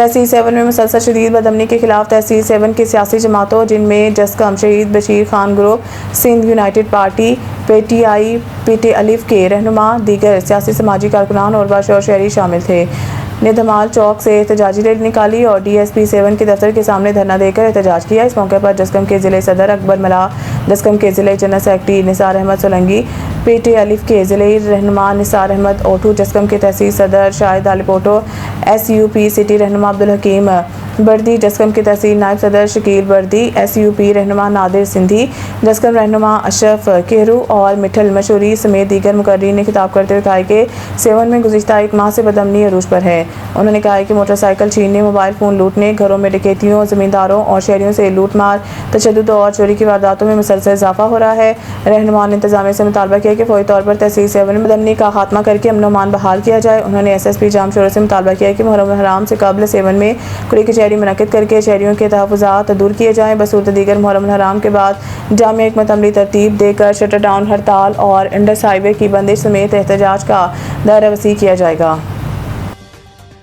تحصیل 7 میں مسلسل شدید بدامنی کے خلاف تحصیل 7 کی سیاسی جماعتوں جن میں جسکم شہید Bashir Khan group, Sindh United party, P T I, P T الف کے رہنما، دیگر سیاسی سماجی کارکنان اور باشعور شہری شامل تھے، نے دھمال چوک سے احتجاجی ریلی نکالی اور ڈی ایس پی 7 کے دفتر کے سامنے دھرنا دے کر احتجاج کیا۔ اس موقع پر جسکم کے ضلع صدر اکبر ملا، جسکم کے ضلع جنرل سیکرٹری نثار احمد سولنگی، پی ٹی الف کے ضلعی رہنما نثار احمد اوٹو، جسکم کے تحصیل صدر شاہد علیپوٹو، ایس یو پی سٹی رہنما عبدالحکیم بردی، جسکم کے تحصیل نائب صدر شکیل بردی، ایس یو پی رہنما نادر سندھی، جسکم رہنما اشرف کہرو اور مٹھل مشوری سمیت دیگر مقررین نے خطاب کرتے ہوئے کہا کہ 7 میں گزشتہ ایک ماہ سے بدامنی عروج پر ہے۔ انہوں نے کہا کہ موٹر سائیکل چھیننے، موبائل فون لوٹنے، گھروں میں ڈکیتیوں، زمینداروں اور شہریوں سے لوٹ مار، تشدد اور چوری کی وارداتوں میں مسلسل اضافہ ہو رہا ہے۔ رہنماؤں نے انتظامیہ سے مطالبہ کیا کہ فوری طور پر تحصیل 7 میں بدامنی کا خاتمہ کر کے امن و امان بحال کیا جائے۔ انہوں نے ایس ایس پی جام شورا سے مطالبہ کیا کہ محرم الحرام سے قبل 7 میں کھلی کچہری منعقد کر کے شہریوں کے تحفظات دور کیے جائیں، بصورت دیگر محرم الحرام کے بعد جامع حکمت عملی ترتیب دے کر شٹر ڈاؤن، ہڑتال اور انڈس ہائی وے کی بندش سمیت احتجاج کا دائرہ وسیع کیا جائے گا۔